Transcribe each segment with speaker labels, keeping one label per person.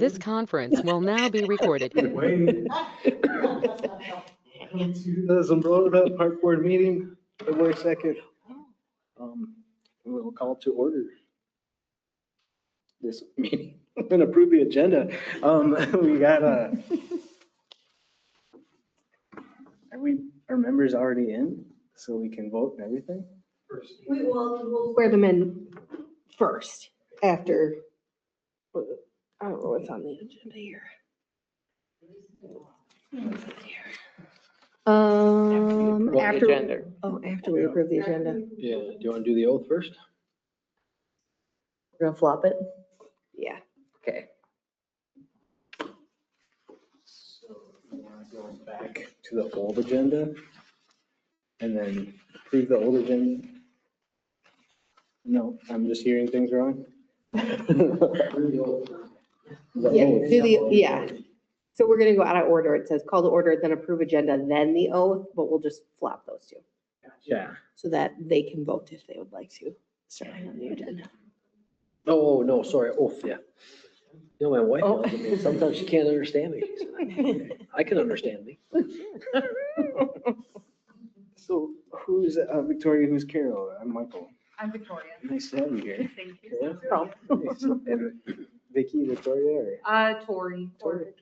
Speaker 1: This conference will now be recorded.
Speaker 2: Wayne. The Zumbrota Park Board meeting, February 2nd. We'll call to order this meeting and approve the agenda. We got our members already in so we can vote and everything?
Speaker 3: We'll swear them in first after, I don't know what's on the agenda here. After we approve the agenda.
Speaker 2: Yeah, do you want to do the oath first?
Speaker 3: We're gonna flop it? Yeah, okay.
Speaker 2: So we want to go back to the old agenda and then approve the old agenda. No, I'm just hearing things wrong.
Speaker 3: Yeah. So we're gonna go out of order. It says call to order, then approve agenda, then the oath, but we'll just flop those two
Speaker 2: Yeah.
Speaker 3: so that they can vote if they would like to, starting on the agenda.
Speaker 4: Oh, no, sorry, oath, yeah. You know, my wife yells at me, sometimes she can't understand me. I can understand me.
Speaker 2: So who's Victoria, who's Carol? I'm Michael.
Speaker 5: I'm Victoria.
Speaker 2: Nice to have you here.
Speaker 5: Thank you.
Speaker 2: Carol? And Vicky, Victoria,
Speaker 5: Tori.
Speaker 2: Tori.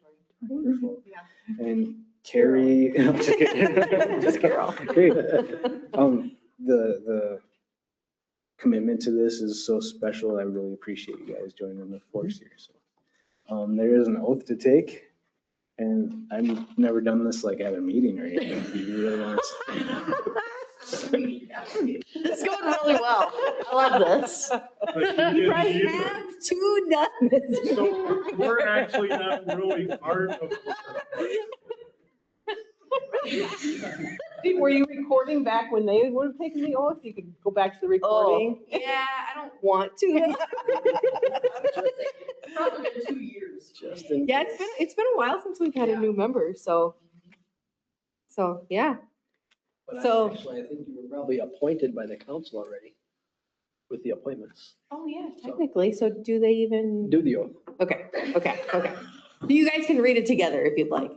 Speaker 5: Wonderful. Yeah.
Speaker 2: and Carrie. No, just kidding.
Speaker 3: Just Carol.
Speaker 2: Great. The commitment to this is so special. I really appreciate you guys joining the force here. So, there is an oath to take, and I've never done this like at a meeting or anything. Do you really want to?
Speaker 3: It's going really well. I love this. You probably have two done this.
Speaker 6: So we're actually not really part of.
Speaker 7: Were you recording back when they would have taken the oath? You could go back to the recording.
Speaker 3: Yeah, I don't want to.
Speaker 5: It's probably been 2 years.
Speaker 3: Yeah, it's been a while since we've had a new member, so yeah.
Speaker 4: But
Speaker 3: So-
Speaker 4: actually, I think you were probably appointed by the council already with the appointments.
Speaker 3: Oh, yeah, technically. So do they even?
Speaker 4: Do the oath.
Speaker 3: Okay. You guys can read it together if you'd like.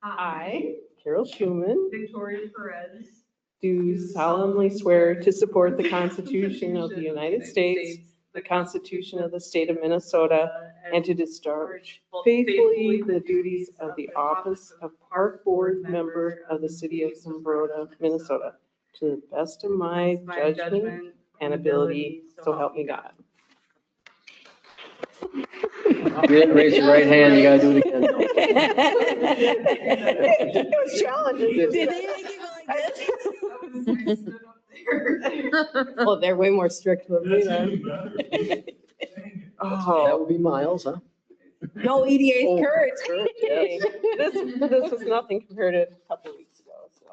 Speaker 7: I, Carol Schumann,
Speaker 5: Victoria Perez.
Speaker 7: do solemnly swear to support the Constitution of the United States, the Constitution of the State of Minnesota, and to discharge faithfully the duties of the office of Park Board Member of the City of Zumbrota, Minnesota, to the best of my judgment and ability, so help me God.
Speaker 4: You didn't raise your right hand, you gotta do it again.
Speaker 3: It was challenging. Did they make it like this? Well, they're way more strict with me then.
Speaker 4: That
Speaker 3: Oh,
Speaker 4: would be Miles, huh?
Speaker 3: no, EDA is Kurt.
Speaker 4: Kurt, yes.
Speaker 7: This was nothing compared to a couple weeks ago, so.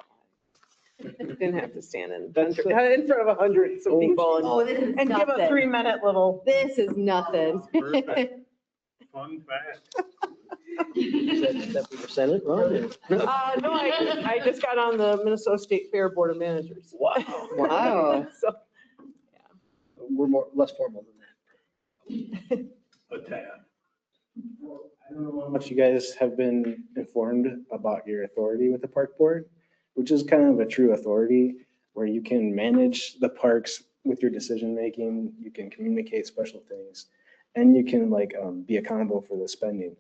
Speaker 7: Didn't have to stand in front of hundreds of people
Speaker 3: Oh, this is
Speaker 7: and give a
Speaker 3: nothing.
Speaker 7: 3-minute little.
Speaker 3: This is nothing.
Speaker 6: Perfect. Fun fact.
Speaker 4: Is that for your Senate, Ron?
Speaker 7: No, I just got on the Minnesota State Fair Board of Managers.
Speaker 4: Wow.
Speaker 3: Wow.
Speaker 7: So,
Speaker 4: We're less formal than that.
Speaker 6: A tad.
Speaker 2: I don't know how much you guys have been informed about your authority with the park board, which is kind of a true authority where you can manage the parks with your decision-making, you can communicate special things, and you can be accountable for the spending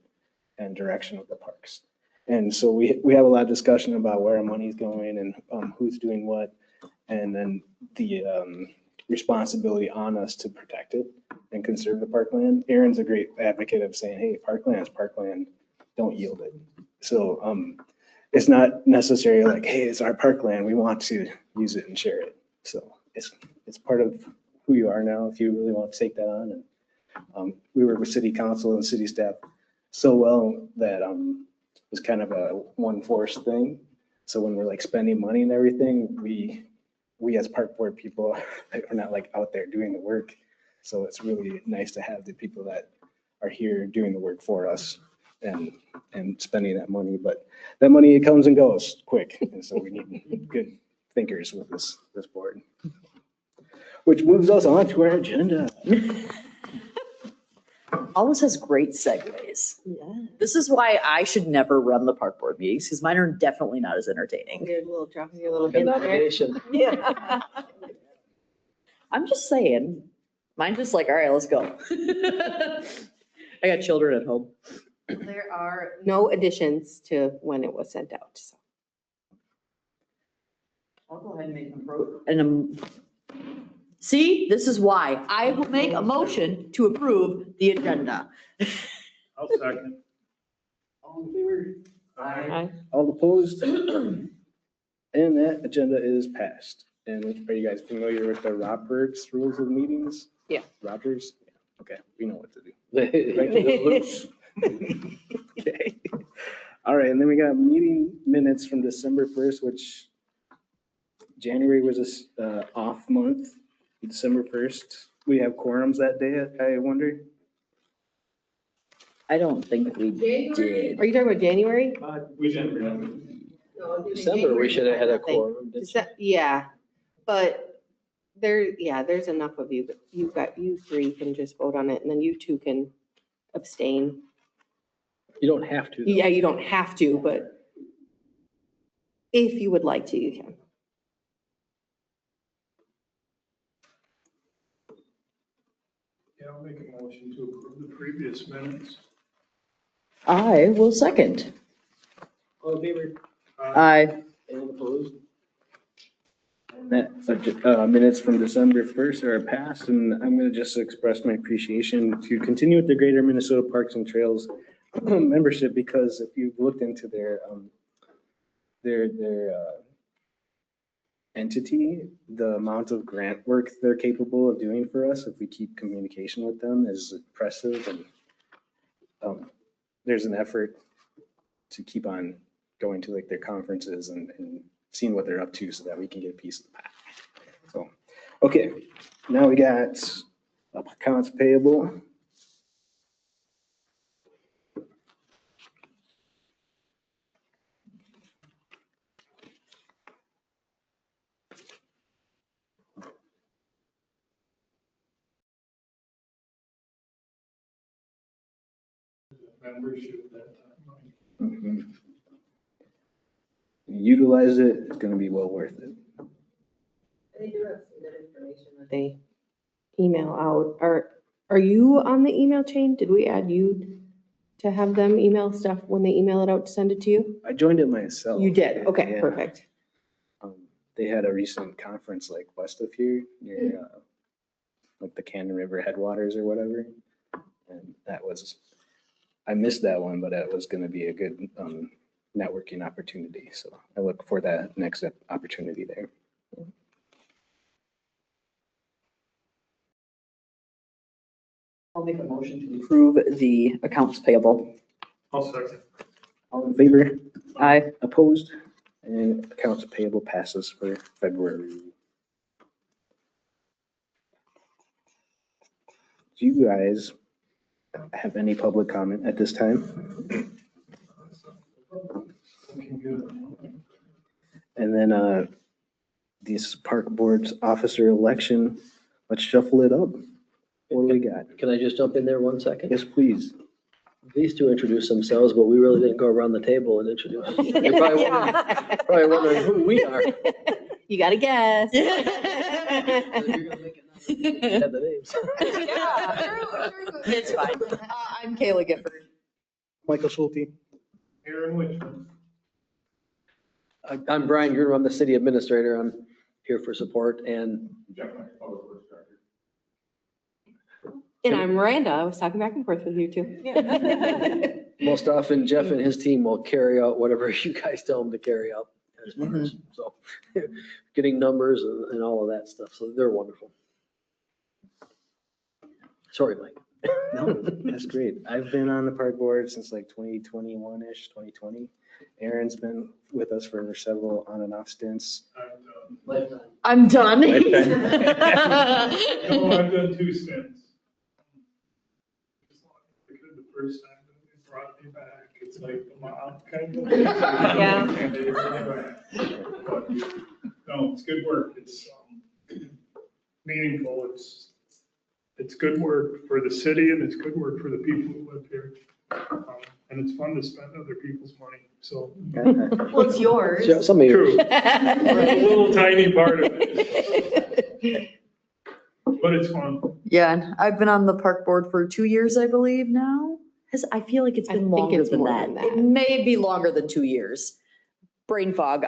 Speaker 2: and direction of the parks. And so we have a lot of discussion about where our money's going and who's doing what, and then the responsibility on us to protect it and conserve the parkland. Aaron's a great advocate of saying, hey, parkland is parkland, don't yield it. So it's not necessarily like, hey, it's our parkland, we want to use it and share it. So it's part of who you are now if you really want to take that on. And we work with city council and city staff so well that it was kind of a one force thing. So when we're spending money and everything, we as park board people are not out there doing the work. So it's really nice to have the people that are here doing the work for us and spending that money. But that money, it comes and goes quick. And so we need good thinkers with this board. Which moves us on to our agenda.
Speaker 8: Hollis has great segues.
Speaker 3: Yeah.
Speaker 8: This is why I should never run the park board meetings, because mine are definitely not as entertaining.
Speaker 3: Good little drop of your little
Speaker 4: Good
Speaker 3: hint there.
Speaker 4: nomination.
Speaker 3: Yeah.
Speaker 8: I'm just saying, mine's just like, all right, let's go. I got children at home.
Speaker 3: There are no additions to when it was sent out, so.
Speaker 8: I'll go ahead and make see, this is why I will make a motion to approve the agenda.
Speaker 6: I'll second.
Speaker 2: All in favor?
Speaker 7: Aye.
Speaker 2: All opposed? And that agenda is passed. And are you guys familiar with the Roberts Rules of Meetings?
Speaker 3: Yeah.
Speaker 2: Roberts? Yeah. Okay, we know what to do.
Speaker 4: Right to the loose.
Speaker 2: Okay. All right, and then we got meeting minutes from December 1st, which January was a off month. December 1st, we have quorums that day, I wonder.
Speaker 8: I don't think we did.
Speaker 3: Are you talking about January?
Speaker 6: We didn't.
Speaker 4: December, we should have had a quorum. didn't we?
Speaker 3: Yeah, but there's enough of you, you three can just vote on it, and then you two can abstain.
Speaker 4: You don't have to. though.
Speaker 3: Yeah, you don't have to, but if you would like to, you can.
Speaker 6: Yeah, I'll make a motion to approve the previous minutes.
Speaker 8: I will second.
Speaker 4: All in favor?
Speaker 8: Aye.
Speaker 2: And opposed? And that minutes from December 1st are passed, and I'm going to just express my appreciation to continue with the Greater Minnesota Parks and Trails membership, because if you've looked into their entity, the amount of grant work they're capable of doing for us, if we keep communication with them, is impressive. And there's an effort to keep on going to like their conferences and seeing what they're up to so that we can get a piece of the pie. So, okay, now we got accounts payable.
Speaker 6: Membership that time.
Speaker 2: Mhm. Utilize it, it's gonna be well worth it.
Speaker 3: They do have some good information that they email out. Are you on the email chain? Did we add you to have them email stuff when they email it out to send it to you?
Speaker 2: I joined it myself.
Speaker 3: You did? Okay,
Speaker 2: Yeah.
Speaker 3: perfect.
Speaker 2: They had a recent conference like west of here near like the Cannon River headwaters or whatever. And that was, I missed that one, but it was gonna be a good networking opportunity. So I look for that next opportunity there.
Speaker 8: I'll make a motion to approve the accounts payable.
Speaker 6: I'll second.
Speaker 2: All in favor?
Speaker 8: Aye.
Speaker 2: Opposed? And accounts payable passes for February. Do you guys have any public comment at this time? And then this park board's officer election, let's shuffle it up. What do we got?
Speaker 4: Can I just jump in there 1 second?
Speaker 2: Yes, please.
Speaker 4: These two introduced themselves, but we really didn't go around the table and introduce. You're probably wondering who we are.
Speaker 3: You gotta guess.
Speaker 4: You're gonna make it now. Have the names.
Speaker 8: It's fine. I'm Kayla Gifford.
Speaker 2: Michael Schulte.
Speaker 6: Aaron Richmond.
Speaker 4: I'm Brian Grunham. I'm the city administrator. I'm here for support and
Speaker 3: And I'm Miranda. I was talking back and forth with you too.
Speaker 4: most often Jeff and his team will carry out whatever you guys tell them to carry out. As far as, so getting numbers and all of that stuff. So they're wonderful. Sorry, Mike.
Speaker 2: No, that's great. I've been on the park board since like 2021-ish, 2020. Aaron's been with us for several on and off stints.
Speaker 3: I'm done.
Speaker 6: No, I've done 2 stints. The first time that they brought me back, it's like the mom kind of.
Speaker 3: Yeah.
Speaker 6: But, no, it's good work. It's meaningful. It's it's good work for the city and it's good work for the people who live here. And it's fun to spend other people's money, so.
Speaker 5: Well, it's yours.
Speaker 4: So some of
Speaker 6: True.
Speaker 4: you,
Speaker 6: A little tiny part of it. But it's fun.
Speaker 8: Yeah, and I've been on the park board for 2 years, I believe now. I feel like it's
Speaker 3: I
Speaker 8: been
Speaker 3: think
Speaker 8: longer
Speaker 3: it's
Speaker 8: than
Speaker 3: more
Speaker 8: that.
Speaker 3: than that.
Speaker 8: It may be longer than 2 years. Brain fog.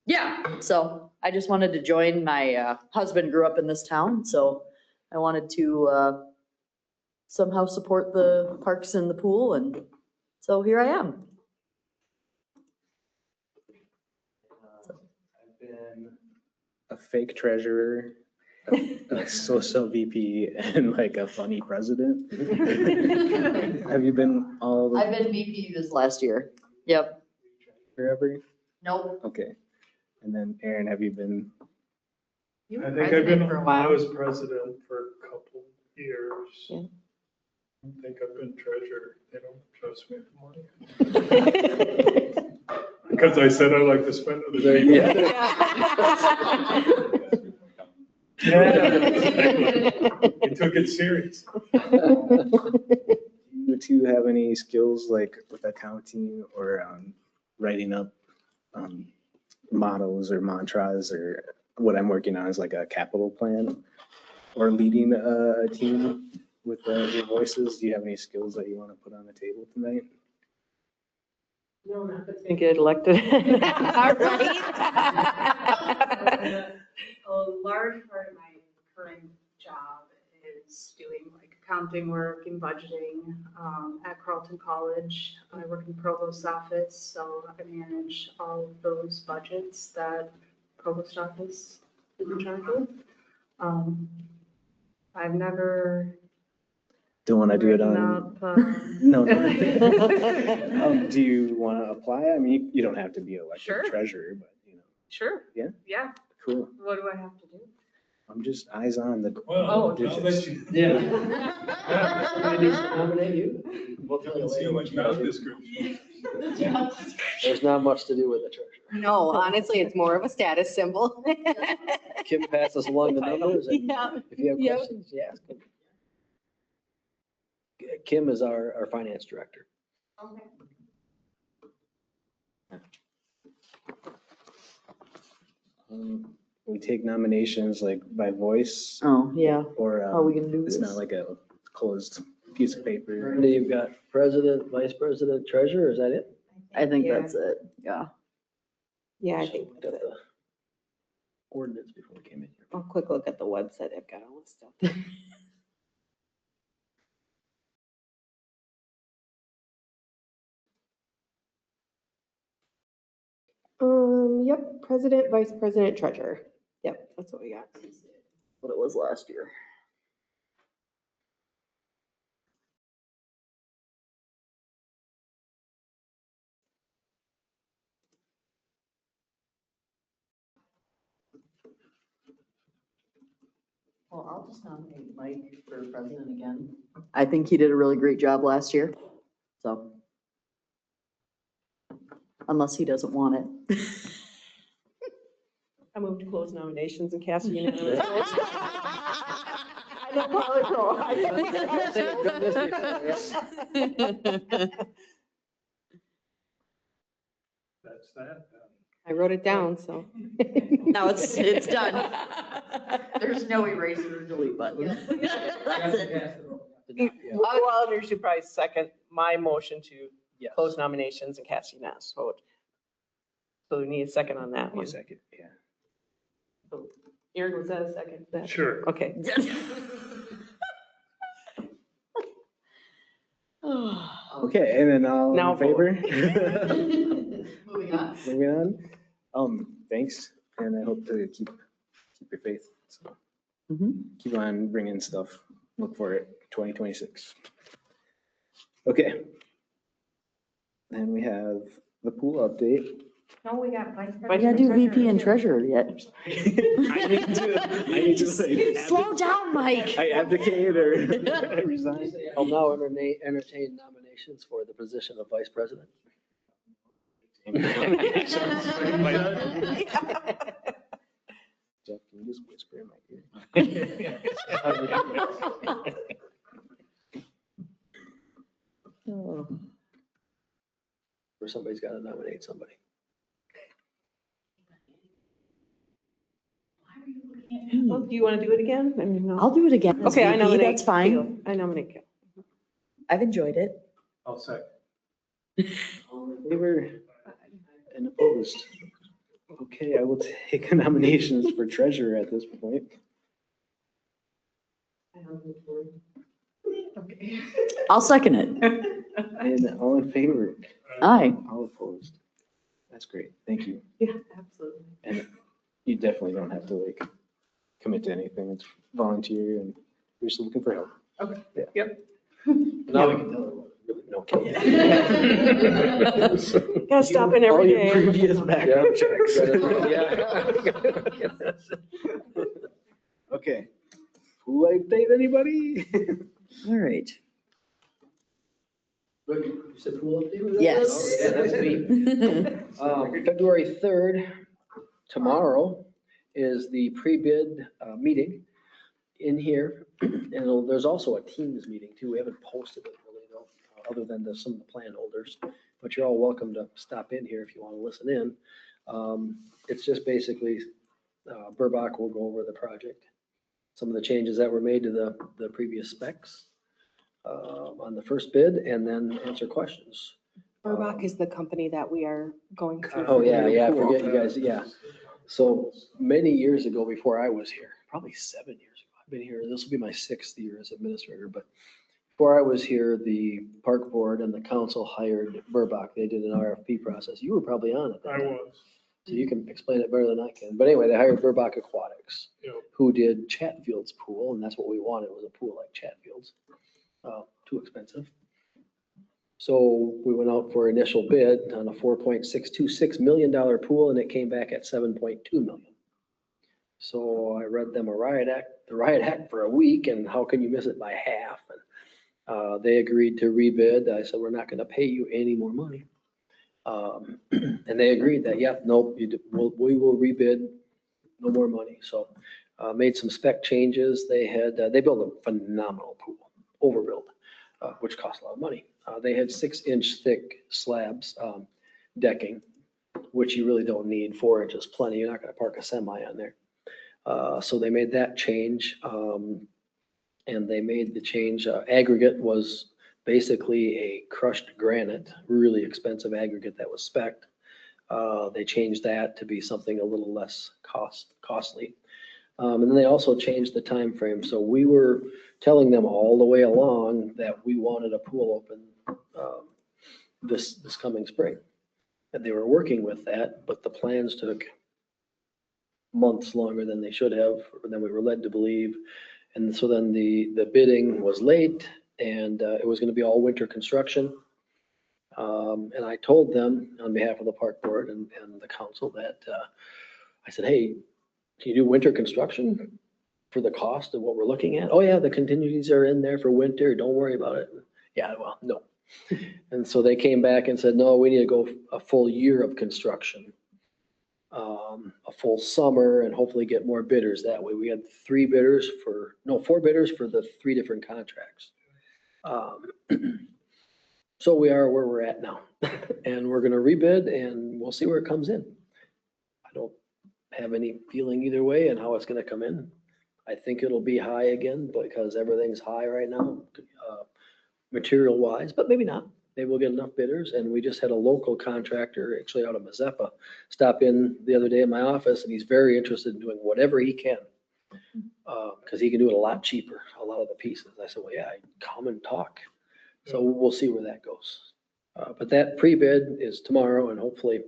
Speaker 8: Yeah, so I just wanted to join. My husband grew up in this town, so I wanted to somehow support the parks and the pool, and so here I am.
Speaker 2: I've been a fake treasurer, a social VP, and like a funny president. Have you been all
Speaker 8: I've been VP this last year. Yep.
Speaker 2: forever?
Speaker 8: Nope.
Speaker 2: Okay. And then Aaron, have you been?
Speaker 3: You
Speaker 6: I
Speaker 3: were
Speaker 6: think I've
Speaker 3: president
Speaker 6: been,
Speaker 3: for a
Speaker 6: I
Speaker 3: while.
Speaker 6: was president for a couple years.
Speaker 3: Yeah.
Speaker 6: I think I've been treasurer. They don't trust me for money. Because I said I like to spend other
Speaker 4: There
Speaker 6: people's
Speaker 4: you
Speaker 6: You took it serious.
Speaker 2: Do you have any skills like with accounting or writing up models or mantras, or what I'm working on is like a capital plan or leading a team with your voices? Do you have any skills that you want to put on the table tonight?
Speaker 7: No, not that's gonna get elected.
Speaker 3: All right.
Speaker 5: A large part of my current job is doing like accounting work and budgeting at Carleton College. I work in the provost's office, so I manage all of those budgets that provost office is in charge of. I've never
Speaker 2: Don't want to do it
Speaker 5: written
Speaker 2: on.
Speaker 5: up,
Speaker 2: No, no. Do you want to apply? I mean, you don't have to be elected
Speaker 5: Sure.
Speaker 2: treasurer, but you know,
Speaker 5: Sure.
Speaker 2: Yeah?
Speaker 5: Yeah.
Speaker 2: cool.
Speaker 5: What do I have to do?
Speaker 2: I'm just eyes on the.
Speaker 6: Well,
Speaker 2: digits.
Speaker 6: now that you.
Speaker 4: nominate you. We'll tell you
Speaker 6: See
Speaker 4: later.
Speaker 6: what job description.
Speaker 4: There's not much to do with the treasurer.
Speaker 3: No, honestly, it's more of a status symbol.
Speaker 4: Kim passes along the numbers, and
Speaker 3: Yeah.
Speaker 4: if you have
Speaker 3: Yep.
Speaker 4: questions, you ask him. Kim is our finance director.
Speaker 2: We take nominations like by voice
Speaker 8: Oh, yeah.
Speaker 2: or
Speaker 8: How are we gonna do
Speaker 2: it's
Speaker 8: this?
Speaker 2: not like a closed piece of paper.
Speaker 4: Brenda, you've got president, vice president, treasurer, is that it?
Speaker 8: I think
Speaker 3: Yeah.
Speaker 8: that's it. Yeah.
Speaker 3: Yeah, I think
Speaker 4: Looked
Speaker 3: that's
Speaker 4: at
Speaker 3: it.
Speaker 4: the ordinance before we came in here.
Speaker 3: I'll quick look at the website. I've got all this stuff. Yep, president, vice president, treasurer. Yep, that's what we got.
Speaker 8: What it was last year. Well, I'll just nominate Mike for president again. I think he did a really great job last year, so. Unless he doesn't want it.
Speaker 7: I move to close nominations and cast a unanimous vote. I know Polly Pro.
Speaker 6: That's that.
Speaker 3: I wrote it down, so.
Speaker 8: Now it's done. There's no erase or delete button. That's it.
Speaker 7: Well, you should probably second my motion to
Speaker 4: Yes.
Speaker 7: close nominations and cast unanimous vote. So we need a second on that
Speaker 2: Wait
Speaker 7: one.
Speaker 2: a second, yeah.
Speaker 7: Aaron, was that a second? That-
Speaker 6: Sure.
Speaker 7: Okay.
Speaker 2: Okay, and then all
Speaker 7: Now
Speaker 2: in favor?
Speaker 8: Moving on.
Speaker 2: Moving on. Thanks, and I hope to keep your faith. So
Speaker 8: Mhm.
Speaker 2: keep on bringing stuff. Look for it, 2026. Okay. Then we have the pool update.
Speaker 5: No, we got vice
Speaker 8: We gotta do VP and treasurer yet.
Speaker 2: I need to like.
Speaker 8: Slow down, Mike.
Speaker 2: I abdicate or resign.
Speaker 4: I'll now entertain nominations for the position of vice president.
Speaker 2: Jeff, can you just whisper in my ear?
Speaker 4: Or somebody's got to nominate somebody.
Speaker 7: Well, do you want to do it again? I mean, no.
Speaker 8: I'll do it again. as
Speaker 7: Okay, I
Speaker 8: VP,
Speaker 7: nominate.
Speaker 8: That's fine.
Speaker 7: Kale. I nominate Kale.
Speaker 8: I've enjoyed it.
Speaker 6: I'll second.
Speaker 2: All in favor and opposed? Okay, I will take nominations for treasurer at this point.
Speaker 8: I'll second it.
Speaker 2: And all in favor,
Speaker 8: Aye.
Speaker 2: all opposed. That's great. Thank you.
Speaker 7: Yeah, absolutely.
Speaker 2: And you definitely don't have to like commit to anything. It's volunteer and you're just looking for help.
Speaker 7: Okay.
Speaker 2: Yeah.
Speaker 7: Yep.
Speaker 4: Now we can tell her what really no kidding.
Speaker 7: Gotta stop in
Speaker 2: All
Speaker 7: every
Speaker 2: your
Speaker 7: day.
Speaker 2: previous background checks.
Speaker 4: Yeah.
Speaker 2: Okay. Who update anybody?
Speaker 8: All right.
Speaker 4: You said pool update? was that?
Speaker 8: Yes.
Speaker 4: Yeah, that's me. February 3rd, tomorrow, is the pre-bid meeting in here. And there's also a Teams meeting too. We haven't posted it really though, other than some of the plan holders. But you're all welcome to stop in here if you want to listen in. It's just basically Burbach will go over the project. Some of the changes that were made to the previous specs on the first bid and then answer questions.
Speaker 3: Burbach is the company that we are going through.
Speaker 4: Oh, yeah,
Speaker 2: Really
Speaker 4: I
Speaker 2: cool.
Speaker 4: forget you guys, yeah. So many years ago, before I was here, probably 7 years ago, I've been here, this will be my 6th year as administrator, but before I was here, the park board and the council hired Burbach. They did an RFP process. You were probably on it.
Speaker 6: I was,
Speaker 4: So you can explain it better than I can. But anyway, they hired Burbach Aquatics,
Speaker 6: Yep.
Speaker 4: who did Chatfield's pool, and that's what we wanted, was a pool like Chatfield's. Too expensive. So we went out for initial bid on a $4.626 million pool, and it came back at $7.2 million. So I read them the riot act for a week, and how can you miss it by half? And they agreed to rebid. I said, we're not going to pay you any more money. And they agreed that, yeah, nope, we will rebid, no more money. So made some spec changes. They built a phenomenal pool, overbuilt, which cost a lot of money. They had 6-inch thick slabs, decking, which you really don't need. 4 inches plenty. You're not going to park a semi on there. So they made that change. And they made the change. Aggregate was basically a crushed granite, really expensive aggregate that was spec'd. They changed that to be something a little less costly. And then they also changed the time frame. So we were telling them all the way along that we wanted a pool open this coming spring. And they were working with that, but the plans took months longer than they should have, or than we were led to believe. And so then the bidding was late and it was going to be all winter construction. And I told them on behalf of the park board and the council that I said, hey, can you do winter construction for the cost of what we're looking at? Oh yeah, the contingencies are in there for winter. Don't worry about it. Yeah, well, no. And so they came back and said, no, we need to go a full year of construction, a full summer, and hopefully get more bidders that way. We had 4 bidders for the 3 different contracts. So we are where we're at now, and we're going to rebid and we'll see where it comes in. I don't have any feeling either way and how it's going to come in. I think it'll be high again because everything's high right now, material wise, but maybe not. Maybe we'll get enough bidders. And we just had a local contractor, actually out of Mazeppa, stop in the other day in my office, and he's very interested in doing whatever he can. Because he can do it a lot cheaper, a lot of the pieces. I said, well, yeah, come and talk. So we'll see where that goes. But that pre-bid is tomorrow, and hopefully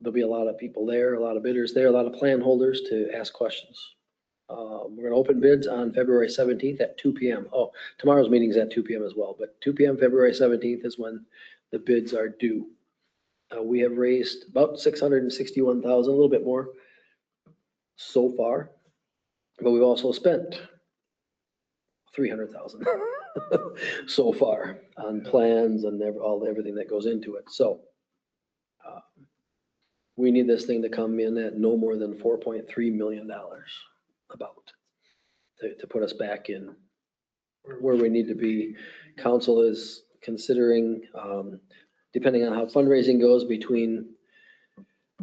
Speaker 4: there'll be a lot of people there, a lot of bidders there, a lot of plan holders to ask questions. We're going to open bids on February 17th at 2 p.m. Oh, tomorrow's meeting is at 2 p.m. as well, but 2 p.m. February 17th is when the bids are due. We have raised about 661,000, a little bit more so far, but we've also spent 300,000 so far on plans and everything that goes into it. So we need this thing to come in at no more than $4.3 million about to put us back in where we need to be. Council is considering, depending on how fundraising goes between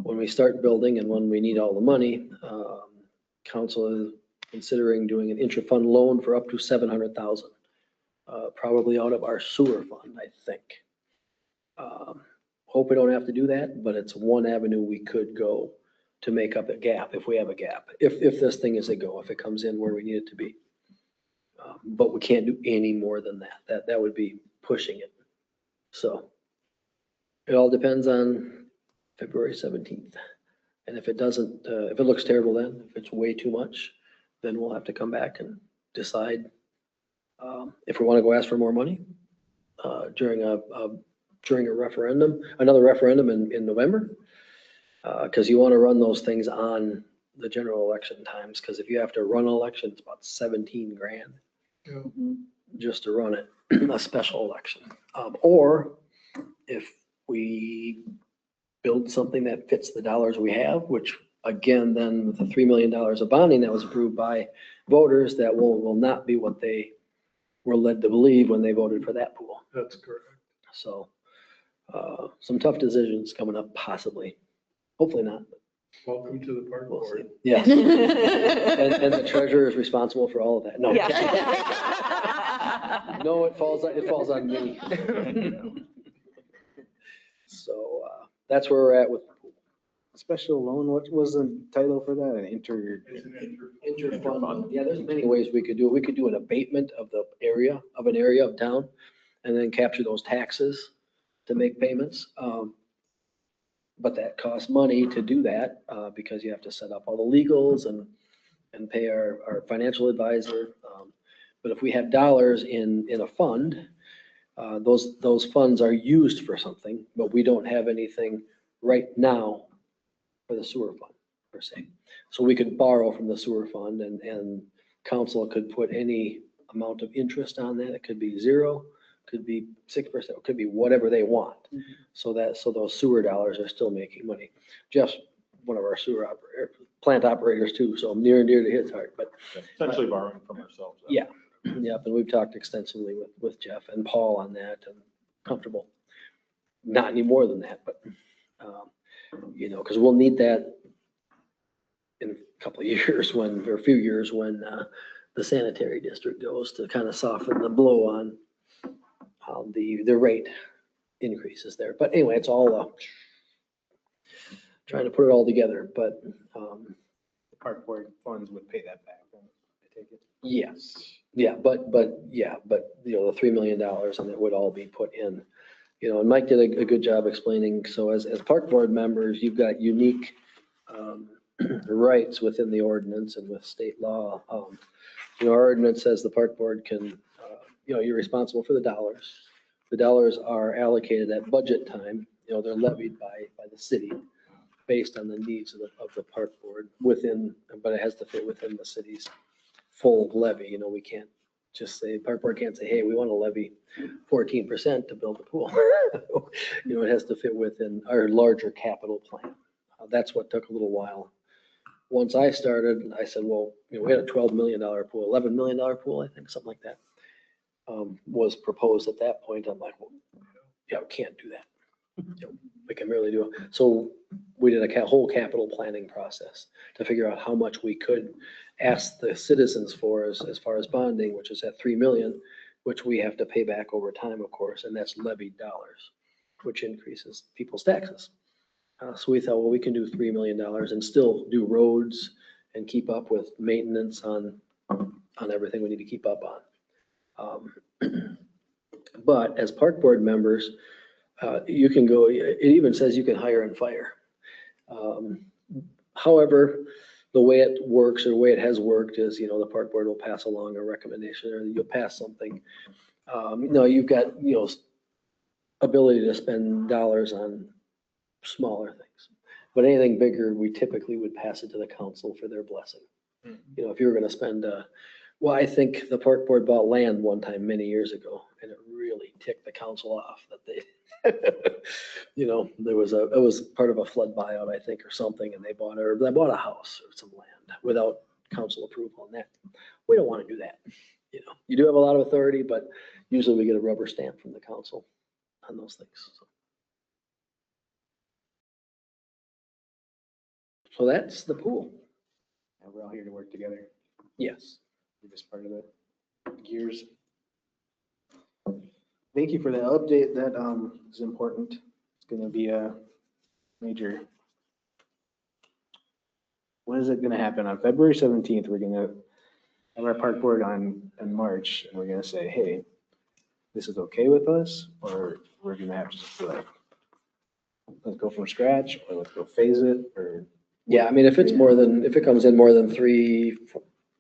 Speaker 4: when we start building and when we need all the money, council is considering doing an intra-fund loan for up to $700,000, probably out of our sewer fund, I think. Hope we don't have to do that, but it's one avenue we could go to make up a gap if we have a gap. If this thing is a go, if it comes in where we need it to be. But we can't do any more than that. That would be pushing it. So it all depends on February 17th. And if it doesn't, if it looks terrible then, if it's way too much, then we'll have to come back and decide if we want to go ask for more money during a referendum, another referendum in November. Because you want to run those things on the general election times, because if you have to run an election, it's about 17 grand
Speaker 6: Yeah.
Speaker 4: just to run it, a special election. Or if we build something that fits the dollars we have, which again, then with the $3 million of bonding that was approved by voters, that will not be what they were led to believe when they voted for that pool.
Speaker 6: That's correct.
Speaker 4: So some tough decisions coming up, possibly. Hopefully not.
Speaker 6: Welcome to the park
Speaker 4: We'll see.
Speaker 6: board.
Speaker 4: Yes. And the treasurer is responsible for all of that. No. No, it falls on me. So that's where we're at with
Speaker 2: Special loan, what was the title for that? An
Speaker 6: It's an
Speaker 4: interfund. Yeah, there's many ways we could do it. We could do an abatement of the area, of an area of town, and then capture those taxes to make payments. But that costs money to do that, because you have to set up all the legals and pay our financial advisor. But if we have dollars in a fund, those funds are used for something, but we don't have anything right now for the sewer fund per se. So we could borrow from the sewer fund and council could put any amount of interest on that. It could be 0, could be 6%, it could be whatever they want. So those sewer dollars are still making money. Jeff's one of our plant operators too, so near and dear to his heart, but.
Speaker 9: Essentially borrowing from ourselves.
Speaker 4: Yeah. Yep, and we've talked extensively with Jeff and Paul on that and comfortable. Not any more than that, but, because we'll need that in a couple of years or a few years when the sanitary district goes to kind of soften the blow on the rate increases there. But anyway, it's all trying to put it all together, but
Speaker 2: The park board funds would pay that back, then, I take it.
Speaker 4: yes. Yeah, but the $3 million and it would all be put in, and Mike did a good job explaining. So as park board members, you've got unique rights within the ordinance and with state law. Our ordinance says the park board can, you're responsible for the dollars. The dollars are allocated at budget time. They're levied by the city based on the needs of the park board but it has to fit within the city's full levy. We can't just say, park board can't say, hey, we want to levy 14% to build a pool. It has to fit within our larger capital plan. That's what took a little while. Once I started, I said, well, we had a $12 million pool, $11 million pool, I think, something like that, was proposed at that point. I'm like, well, yeah, we can't do that. We can barely do it. So we did a whole capital planning process to figure out how much we could ask the citizens for as far as bonding, which is at 3 million, which we have to pay back over time, of course, and that's levied dollars, which increases people's taxes. So we thought, well, we can do $3 million and still do roads and keep up with maintenance on everything we need to keep up on. But as park board members, you can go, it even says you can hire and fire. However, the way it works or the way it has worked is, the park board will pass along a recommendation or you'll pass something. You've got, ability to spend dollars on smaller things, but anything bigger, we typically would pass it to the council for their blessing. If you were going to spend Well, I think the park board bought land one time many years ago, and it really ticked the council off that they, you know, it was part of a flood buyout, I think, or something, and they bought a house or some land without council approval on that. We don't want to do that. You know, you do have a lot of authority, but usually we get a rubber stamp from the council on those things. So that's the pool.
Speaker 2: And we're all here to work together.
Speaker 4: Yes.
Speaker 2: We're just part of the gears. Thank you for that update. That is important. It's gonna be a major. When is it gonna happen? On February 17th, we're gonna have our park board in March, and we're gonna say, hey, this is okay with us, or we're gonna have to just be like, let's go from scratch, or let's go phase it, or.
Speaker 4: Yeah, I mean, if it comes in more than 4.3,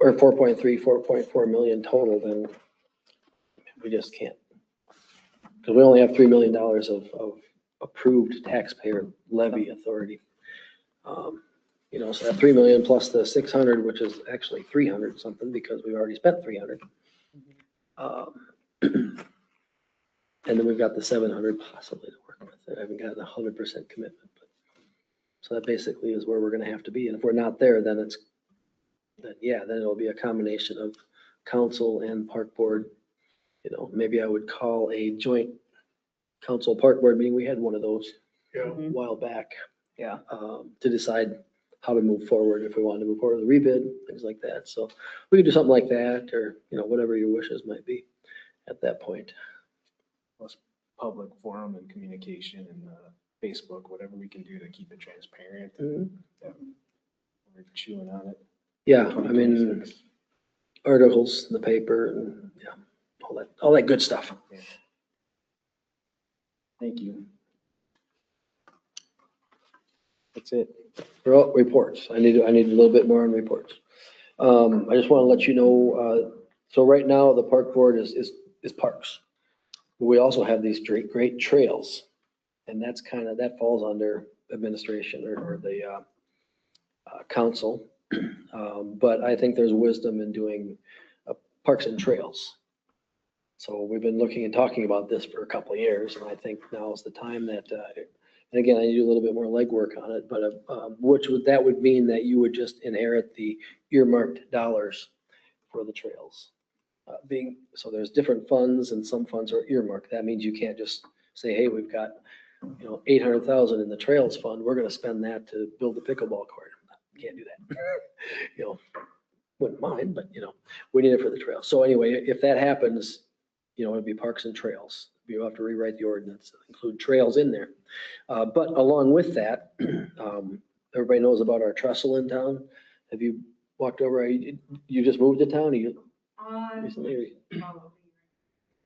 Speaker 4: 4.4 million total, then we just can't. Because we only have $3 million of approved taxpayer levy authority. You know, so that 3 million plus the 600, which is actually 300 something because we've already spent 300. And then we've got the 700 possibly to work with. I haven't gotten 100% commitment, but so that basically is where we're gonna have to be. And if we're not there, then then it'll be a combination of council and park board. You know, maybe I would call a joint council park board meeting. We had one of those
Speaker 6: Yeah.
Speaker 4: a while back. Yeah. To decide how to move forward, if we want to move forward with a rebid, things like that. So we could do something like that, or, you know, whatever your wishes might be at that point.
Speaker 2: Plus public forum and communication and Facebook, whatever we can do to keep it transparent. Yeah, we're chewing on it.
Speaker 4: Yeah, I mean,
Speaker 2: 2026.
Speaker 4: articles in the paper and, yeah, all that good stuff.
Speaker 2: Yeah. Thank you. That's it.
Speaker 4: Well, reports. I need a little bit more on reports. I just want to let you know, so right now the park board is parks. We also have these great trails, and that falls under administration or the council. But I think there's wisdom in doing parks and trails. So we've been looking and talking about this for a couple of years, and I think now is the time that, and again, I need to do a little bit more legwork on it, but that would mean that you would just inherit the earmarked dollars for the trails. So there's different funds, and some funds are earmarked. That means you can't just say, hey, we've got, 800,000 in the trails fund. We're going to spend that to build a pickleball court. You can't do that. Wouldn't mind, but we need it for the trail. So anyway, if that happens, it'd be parks and trails. You have to rewrite the ordinance, include trails in there. But along with that, everybody knows about our trestle in town. Have you walked over? You just moved to town? Recently?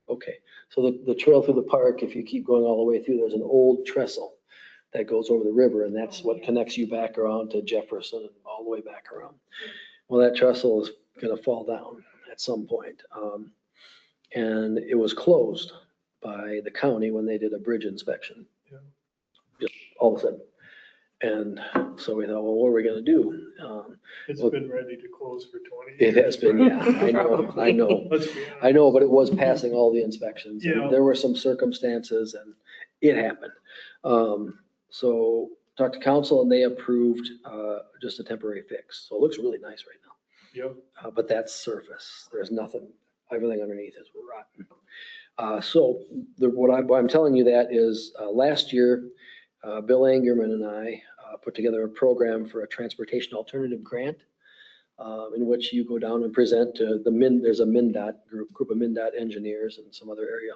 Speaker 4: Okay, so the trail through the park, if you keep going all the way through, there's an old trestle that goes over the river, and that's what connects you back around to Jefferson and all the way back around. Well, that trestle is gonna fall down at some point. And it was closed by the county when they did a bridge inspection.
Speaker 6: Yeah.
Speaker 4: Just all of a sudden. And so we thought, well, what are we gonna do?
Speaker 6: It's
Speaker 4: Well,
Speaker 6: been ready to close for 20
Speaker 4: It
Speaker 6: years.
Speaker 4: has been, yeah, I know.
Speaker 6: Let's be honest.
Speaker 4: I know, but it was passing all the inspections.
Speaker 6: Yeah.
Speaker 4: There were some circumstances and it happened. So talked to council and they approved just a temporary fix. So it looks really nice right now.
Speaker 6: Yep.
Speaker 4: But that's surface. There's nothing, everything underneath is rotten. So what I'm telling you that is last year, Bill Angerman and I put together a program for a transportation alternative grant in which you go down and present to there's a MnDOT group of MnDOT engineers and some other area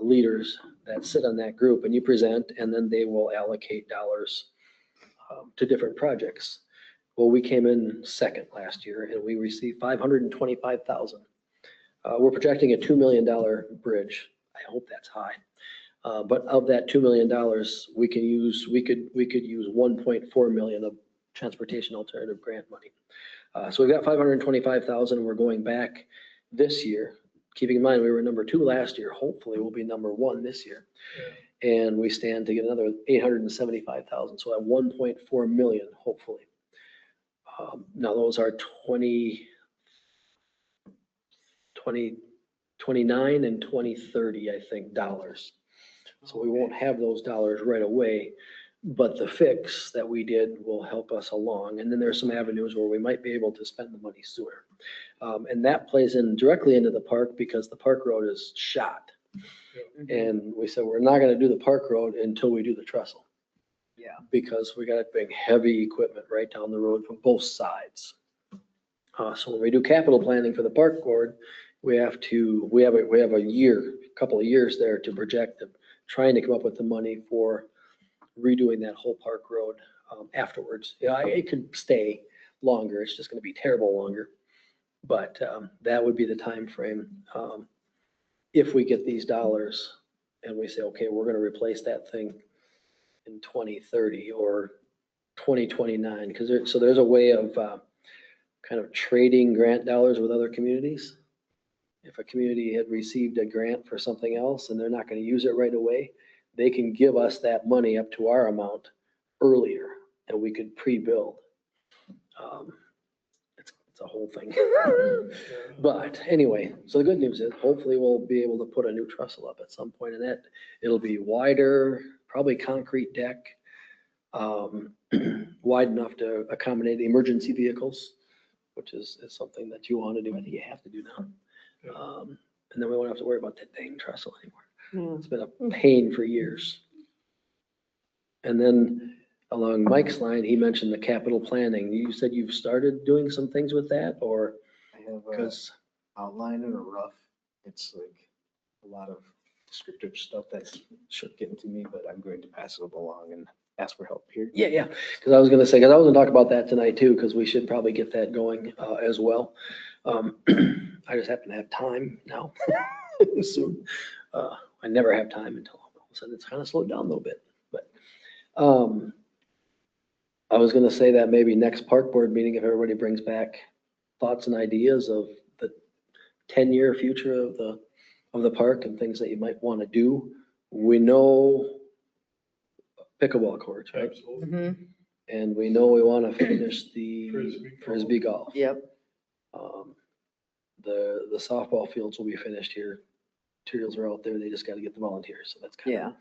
Speaker 4: leaders that sit on that group, and you present, and then they will allocate dollars to different projects. Well, we came in second last year and we received $525,000. We're projecting a $2 million bridge. I hope that's high. But of that $2 million, we could use 1.4 million of transportation alternative grant money. So we've got 525,000. We're going back this year, keeping in mind we were number 2 last year. Hopefully we'll be number 1 this year. And we stand to get another 875,000. So at 1.4 million, hopefully. Now those are 2029 and 2030, I think, dollars. So we won't have those dollars right away, but the fix that we did will help us along. And then there's some avenues where we might be able to spend the money sooner. And that plays in directly into the park because the park road is shot. And we said, we're not gonna do the park road until we do the trestle.
Speaker 8: Yeah.
Speaker 4: Because we gotta bring heavy equipment right down the road from both sides. So when we do capital planning for the park board, we have a year, couple of years there to project, trying to come up with the money for redoing that whole park road afterwards. Yeah, it could stay longer, it's just gonna be terrible longer. But that would be the timeframe. If we get these dollars and we say, okay, we're gonna replace that thing in 2030 or 2029, because there's a way of kind of trading grant dollars with other communities. If a community had received a grant for something else and they're not gonna use it right away, they can give us that money up to our amount earlier and we could pre-build. It's a whole thing. But anyway, so the good news is hopefully we'll be able to put a new trestle up at some point in that. It'll be wider, probably concrete deck, wide enough to accommodate emergency vehicles, which is something that you want to do. I think you have to do now. And then we won't have to worry about that dang trestle anymore.
Speaker 7: Yeah.
Speaker 4: It's been a pain for years. And then along Mike's line, he mentioned the capital planning. You said you've started doing some things with that, or
Speaker 2: I have a
Speaker 4: because,
Speaker 2: outline and a rough. It's like a lot of descriptive stuff that's getting to me, but I'm going to pass it along and ask for help here.
Speaker 4: yeah, because I was gonna say, because I was gonna talk about that tonight too, because we should probably get that going as well. I just happen to have time now. Soon. I never have time until all of a sudden it's kind of slowed down a little bit, but I was gonna say that maybe next park board meeting, if everybody brings back thoughts and ideas of the 10-year future of the park and things that you might want to do. We know pickleball courts, right?
Speaker 6: Absolutely.
Speaker 4: And we know we want to finish the Frisbee golf.
Speaker 8: Yep.
Speaker 4: The softball fields will be finished here. Materials are out there. They just got to get the volunteers. So that's kind of.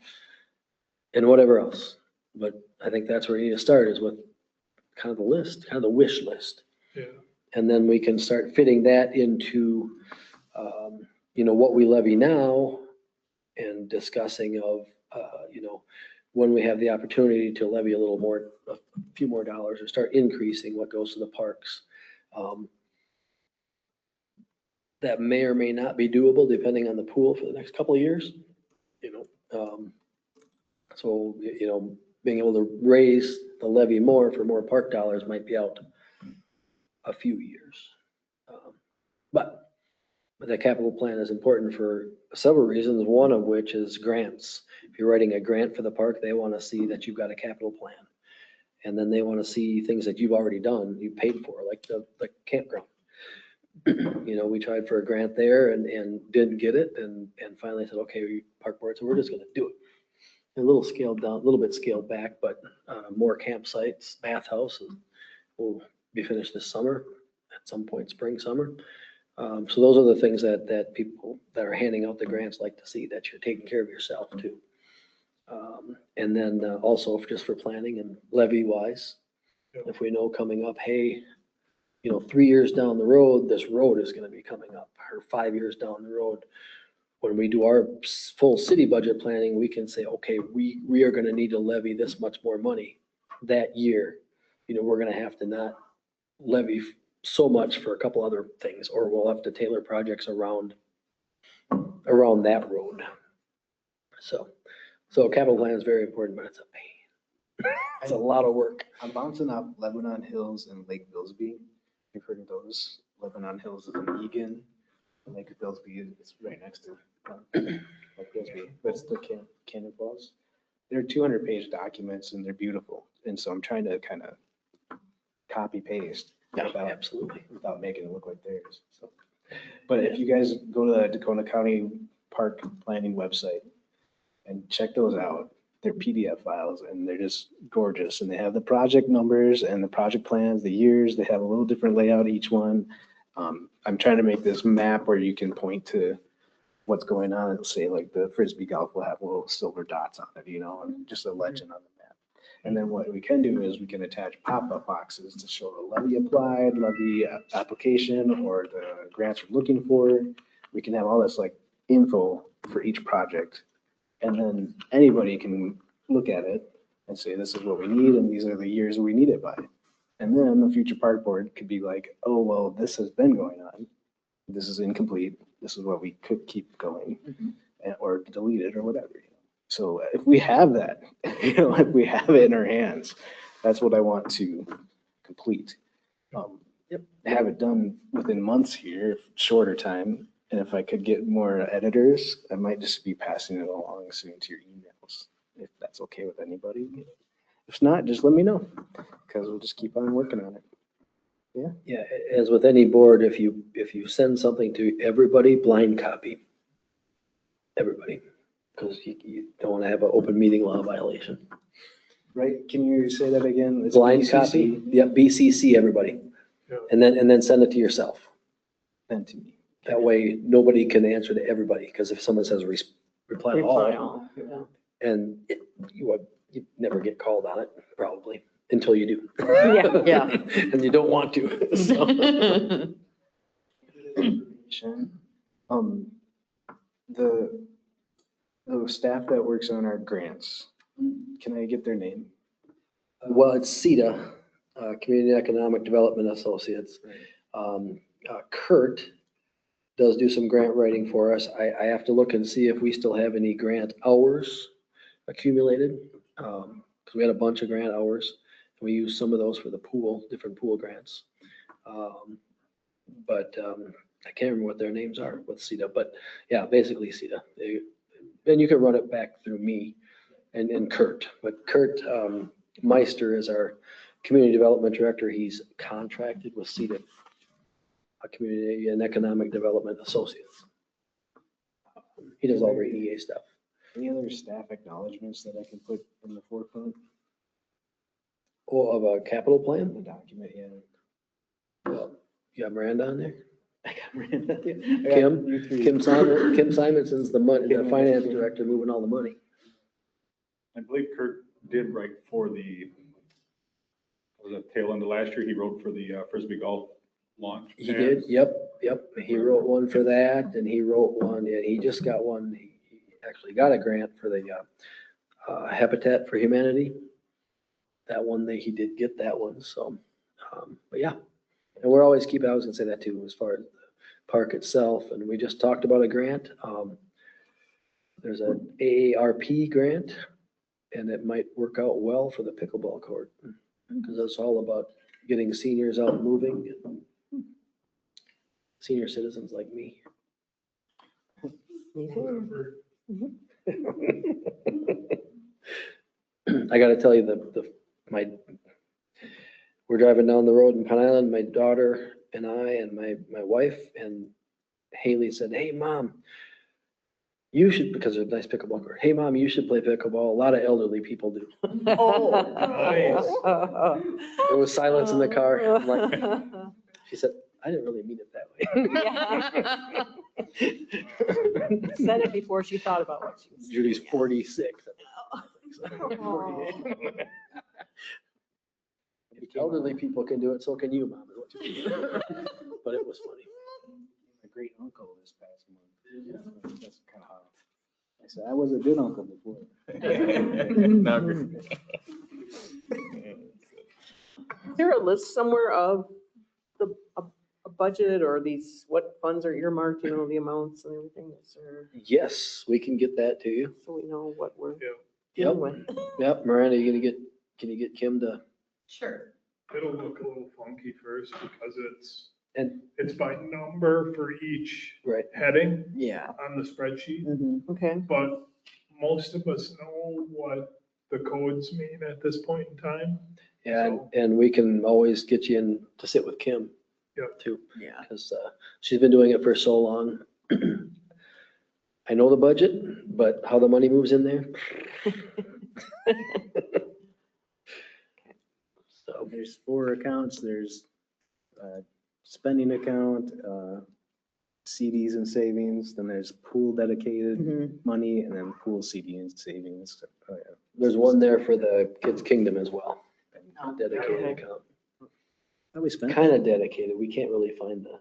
Speaker 4: And whatever else. But I think that's where you need to start is with kind of the list, kind of the wish list.
Speaker 6: Yeah.
Speaker 4: And then we can start fitting that into, what we levy now and discussing of, when we have the opportunity to levy a little more, a few more dollars or start increasing what goes to the parks. That may or may not be doable depending on the pool for the next couple of years, So, being able to raise the levy more for more park dollars might be out a few years. But the capital plan is important for several reasons, one of which is grants. If you're writing a grant for the park, they want to see that you've got a capital plan. And then they want to see things that you've already done, you paid for, like the campground. We tried for a grant there and didn't get it and finally said, okay, park board, so we're just gonna do it. A little scaled down, a little bit scaled back, but more campsites, bathhouses will be finished this summer, at some point, spring, summer. So those are the things that people that are handing out the grants like to see, that you're taking care of yourself too. And then also just for planning and levy wise, if we know coming up, hey, 3 years down the road, this road is gonna be coming up, or 5 years down the road. When we do our full city budget planning, we can say, okay, we are gonna need to levy this much more money that year. We're gonna have to not levy so much for a couple other things, or we'll have to tailor projects around that road. So capital plan is very important, but it's a pain. It's a lot of work.
Speaker 2: I'm bouncing off Lebanon Hills and Lake Billsby. You've heard of those? Lebanon Hills is in Egan. And Lake Billsby is right next to Lake Billsby. That's the Cannon Falls. They're 200-page documents and they're beautiful. And so I'm trying to kind of copy paste
Speaker 4: Absolutely.
Speaker 2: without making it look like theirs. So, but if you guys go to the Tacoma County Park Planning website and check those out, they're PDF files and they're just gorgeous. And they have the project numbers and the project plans, the years. They have a little different layout each one. I'm trying to make this map where you can point to what's going on. It'll say like the Frisbee golf will have little silver dots on it, and just a legend on the map. And then what we can do is we can attach pop-up boxes to show the levy applied, levy application, or the grants we're looking for. We can have all this like info for each project. And then anybody can look at it and say, this is what we need, and these are the years we need it by. And then the future park board could be like, oh, well, this has been going on. This is incomplete. This is what we could keep going, or delete it or whatever. So if we have that, if we have it in our hands, that's what I want to complete. Have it done within months here, shorter time. And if I could get more editors, I might just be passing it along soon to your emails, if that's okay with anybody. If not, just let me know, because we'll just keep on working on it.
Speaker 4: Yeah, as with any board, if you send something to everybody, blind copy. Everybody, because you don't want to have an open meeting law violation.
Speaker 2: Right? Can you say that again? It's
Speaker 4: Blind
Speaker 2: BCC?
Speaker 4: copy, yep, BCC everybody.
Speaker 6: Yeah.
Speaker 4: And then send it to yourself.
Speaker 2: Send to me.
Speaker 4: That way, nobody can answer to everybody, because if someone says reply to all, and you never get called on it, probably, until you do.
Speaker 8: Yeah.
Speaker 4: And you don't want to, so.
Speaker 2: The staff that works on our grants, can I get their name?
Speaker 4: Well, it's CETA, Community Economic Development Associates. Kurt does do some grant writing for us. I have to look and see if we still have any grant hours accumulated, because we had a bunch of grant hours. We used some of those for the pool, different pool grants. But I can't remember what their names are with CETA, but yeah, basically CETA. And you can run it back through me and Kurt. But Kurt Meister is our community development director. He's contracted with CETA, a Community and Economic Development Associates. He does all the EA stuff.
Speaker 2: Any other staff acknowledgements that I can put in the forefront
Speaker 4: Oh, of a capital
Speaker 2: of
Speaker 4: plan?
Speaker 2: the document? Yeah.
Speaker 4: Well, you got Miranda on there?
Speaker 2: I got Miranda.
Speaker 4: Kim Simonson's the finance director moving all the money.
Speaker 9: I believe Kurt did write for was it tail end of last year? He wrote for the Frisbee golf launch.
Speaker 4: He did, yep. He wrote one for that, and he wrote one, and he just got one, he actually got a grant for the Habitat for Humanity. That one, he did get that one, so, but yeah. And we're always keeping, I was gonna say that too, as far as the park itself, and we just talked about a grant. There's an AARP grant, and it might work out well for the pickleball court, because it's all about getting seniors out moving, senior citizens like me. I gotta tell you, we're driving down the road in Pine Island, my daughter and I and my wife, and Haley said, "Hey, Mom, you should," because there's a nice pickleball court. "Hey, Mom, you should play pickleball. A lot of elderly people do." There was silence in the car. I'm like, she said, "I didn't really mean it that way."
Speaker 7: Said it before she thought about what she was.
Speaker 4: Judy's 46. If elderly people can do it, so can you, Mom. is what she said. But it was funny.
Speaker 2: A great uncle this past month. That's kind of how I said, I was a good uncle before.
Speaker 9: Now you're-
Speaker 7: Is there a list somewhere of a budget or what funds are earmarked, the amounts and everything? Is there,
Speaker 4: Yes, we can get that to you.
Speaker 7: so we know what we're
Speaker 6: Yeah.
Speaker 7: dealing with?
Speaker 4: Yep, Miranda, can you get Kim to,
Speaker 8: Sure.
Speaker 6: It'll look a little funky first because
Speaker 4: and,
Speaker 6: it's by number for each
Speaker 4: right,
Speaker 6: heading
Speaker 8: Yeah.
Speaker 6: on the spreadsheet.
Speaker 7: Okay.
Speaker 6: But most of us know what the codes mean at this point in time.
Speaker 4: and we can always get you in to sit with Kim.
Speaker 6: Yep.
Speaker 4: Too,
Speaker 8: Yeah.
Speaker 4: because she's been doing it for so long. I know the budget, but how the money moves in there. So,
Speaker 2: There's 4 accounts. There's spending account, CDs and savings, then there's pool dedicated
Speaker 8: Mhm.
Speaker 2: money, and then pool CD and savings. Oh, yeah.
Speaker 4: There's one there for the Kids Kingdom as well, a dedicated account.
Speaker 2: How we spent?
Speaker 4: Kind of dedicated. We can't really find the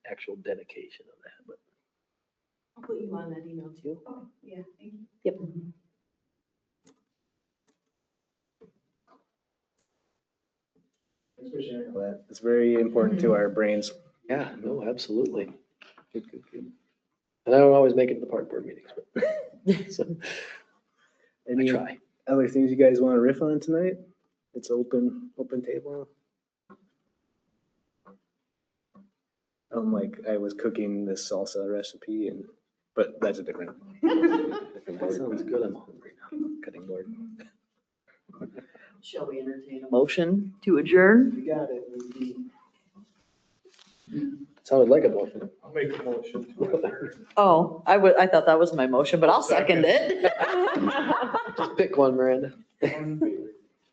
Speaker 4: actual dedication of that, but.
Speaker 3: I'll put you on that email too.
Speaker 5: Oh, yeah, thank you.
Speaker 8: Yep.
Speaker 2: Thanks for sharing all that. It's very important to our brains.
Speaker 4: Yeah, no, absolutely. Good, good, good. And I don't always make it to the park board meetings, but so I
Speaker 2: Any
Speaker 4: try.
Speaker 2: other things you guys want to riff on tonight? It's open table. Like I was cooking this salsa recipe but that's a different
Speaker 4: That
Speaker 2: board.
Speaker 4: sounds good. I'm hungry now.
Speaker 2: Cutting board.
Speaker 8: Shall we entertain a motion to adjourn?
Speaker 2: You got it.
Speaker 4: Sounded like a motion.
Speaker 6: I'll make a motion to adjourn.
Speaker 8: Oh, I thought that was my motion, but I'll second it.
Speaker 4: Just pick one, Miranda.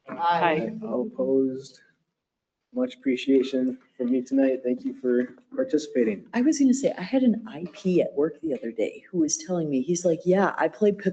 Speaker 7: Hi.
Speaker 2: All opposed. Much appreciation from me tonight. Thank you for participating.
Speaker 8: I was gonna say, I had an IP at work the other day who was telling me, he's like, yeah, I played pickleball